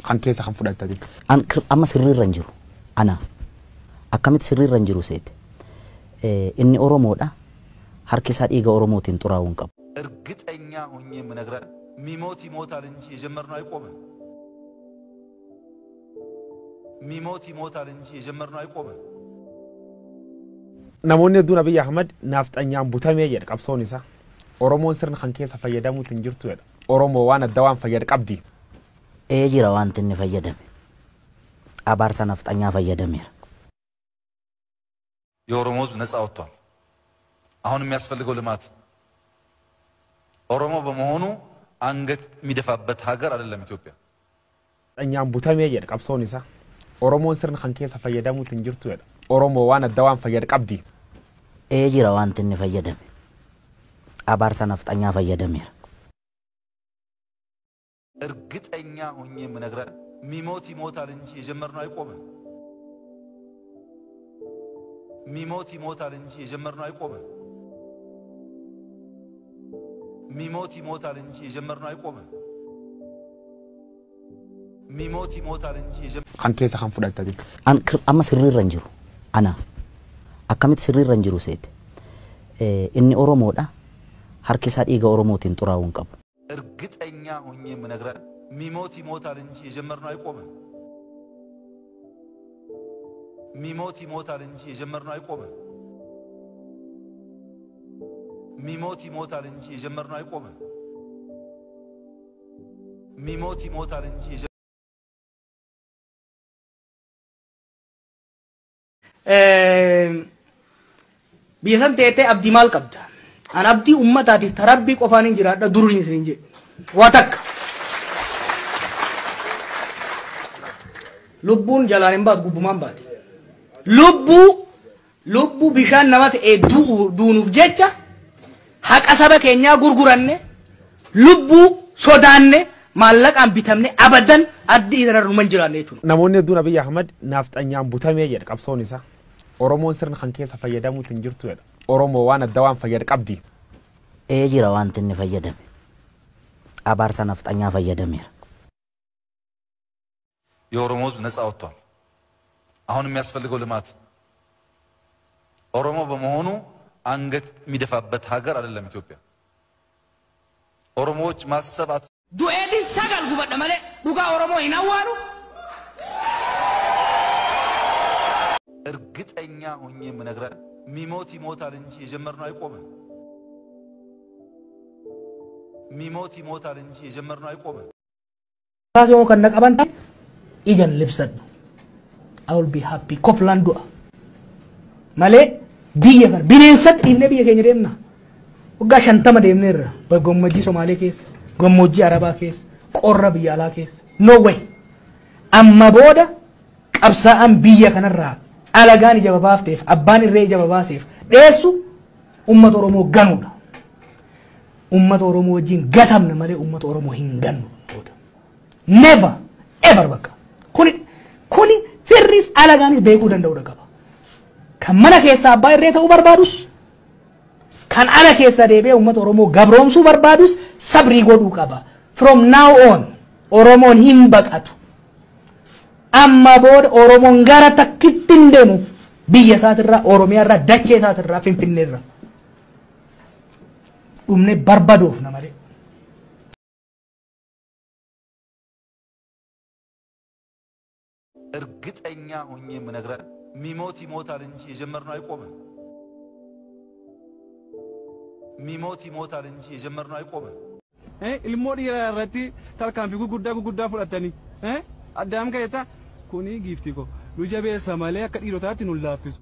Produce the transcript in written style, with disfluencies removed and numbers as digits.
kan keessa kan fudhatanii. Amma sirriirra hin jiru. Ana akkamitti sirriirra hin jiru seete. Inni Oromoodha. Harki isaa dhiiga Oromootiin xuraa'uu hin qabu. እርግጠኛ ሆኜ የምነግርህ ሚሞት ይሞታል እንጂ የጀመርነው አይቆምም። ሚሞት ይሞታል እንጂ የጀመርነው አይቆምም። Namoonni hedduun Abiy Ahmed nafxanyaan butamee jedha qabsoon isaa. Oromoon sirna kan keessa fayyadamuutu hin jirtu jedha. Oromoo waan adda waan fayyadu qabdi. Jira wanti inni fayyadame. Abaarsa nafxanyaa fayyadameera. የኦሮሞ ህዝብ ነፃ ወጥቷል። አሁን የሚያስፈልገው ልማት ኦሮሞ በመሆኑ አንገት የሚደፋበት ሀገር አይደለም ኢትዮጵያ። Nafxanyaan butamee jedha qabsoon isaa. Oromoon sirna kan keessa fayyadamuutu hin jirtu jedha. Oromoo waan adda waan fayyadu qabdi. Jira wanti inni fayyadame. Abaarsa nafxanyaa fayyadameera. እርግጠኛ ሆኜ የምነግርህ ሚሞት ይሞታል እንጂ የጀመርነው አይቆምም። ሚሞት ይሞታል እንጂ የጀመርነው አይቆምም። ሚሞት ይሞታል እንጂ የጀመርነው አይቆምም። ሚሞት ይሞታል እንጂ kan keessa kan fudhatanii. Amma sirriirra hin jiru. Ana akkamitti sirriirra hin jiru seete. Inni Oromoodha. Harki isaa dhiiga Oromootiin xuraa'uu hin qabu. እርግጠኛ ሆኜ የምነግርህ ሚሞት ይሞታል እንጂ የጀመርነው አይቆምም። ሚሞት ይሞታል እንጂ የጀመርነው አይቆምም። ሚሞት ይሞታል እንጂ የጀመርነው አይቆምም። ሚሞት ይሞታል እንጂ biyyatan teete abdii maal qabda? An abdii ummataatiif tarabbii qofaan hin jiraadha duruun isin jedhe. Waa takka. Lubbuun jalaan hin baatu gubbumaan baati. Lubbuu bishaan nama fe'ee duunuuf jecha haqa saba keenyaa gurguranne lubbuu sodaanne maallaqaan bitamne abadan addi irra hin jiraanne jechuudha. Namoonni hedduun Abiy Ahmed nafxanyaan butamee jedha qabsoon isaa. Oromoon sirna kan keessa fayyadamuutu hin jirtu jedha. Oromoo waan adda waan fayyadu qabdi. Jira wanti inni fayyadame. Abaarsa nafxanyaa fayyadameera. የኦሮሞ ህዝብ ነፃ ወጥቷል። አሁን የሚያስፈልገው ልማት ኦሮሞ በመሆኑ አንገት የሚደፋበት ሀገር አይደለም ኢትዮጵያ። ኦሮሞዎች ማሰባት ዱኤዲ ሰጋል ጉበደ ማለ ዱጋ ኦሮሞ ይናዋሉ እርግጠኛ ሆኜ የምነግርህ ሚሞት ይሞታል እንጂ የጀመርነው አይቆምም። ሚሞት ይሞታል እንጂ የጀመርነው አይቆምም። ታሲዮ ከነቀበንታ ኢጀን ልብሰድ I will be happy ኮፍላንዱ ማለ ቢየ በር ቢኔንሰት ኢብነ ቢየ ከኝ ደምና ወጋ ሸንተመ ደምነር በጎመጂ ሶማሌ ኬስ ጎሞጂ አረባ ኬስ ቆረብ ያላ ኬስ ኖ ወይ አማ ቦዳ ቀብሳን ቢየ ከነራ አለጋን ጀባባፍቴፍ አባን ሬ ጀባባሴፍ ደሱ ኡመት ኦሮሞ ገኑዳ ኡመት ኦሮሞ ወጂን ገተምነ ማለ ኡመት ኦሮሞ ሂንገኑ never ever በቃ ኩኒ ፍሪስ አለጋንስ በይቁ ደንደው ደቀባ ከመነ ኬሳ አባይ ሬተው በርባዱስ kan ala keessa deebe ummat oromo gabroomsu barbaadus sabri godhu qaba from now on oromoon hin baqatu amma booda oromoon gara takkittin deemu biyya isaatirraa oromiyaa irraa dachee isaatirraa finfinnee irraa dhumne barbadoof namale እርግጠኛ ሆኜ የምነግርህ ሚሞት ይሞታል እንጂ የጀመርነው አይቆምም። ሚሞት ይሞታል እንጂ የጀመርነው አይቆምም። ilmoo dhiiraa irratti tarkaanfii gurguddaa fudhatanii addaam kaleetta kuni giiftii ko nu jabeessa malee akka dhiirotaatti nu laaffisu.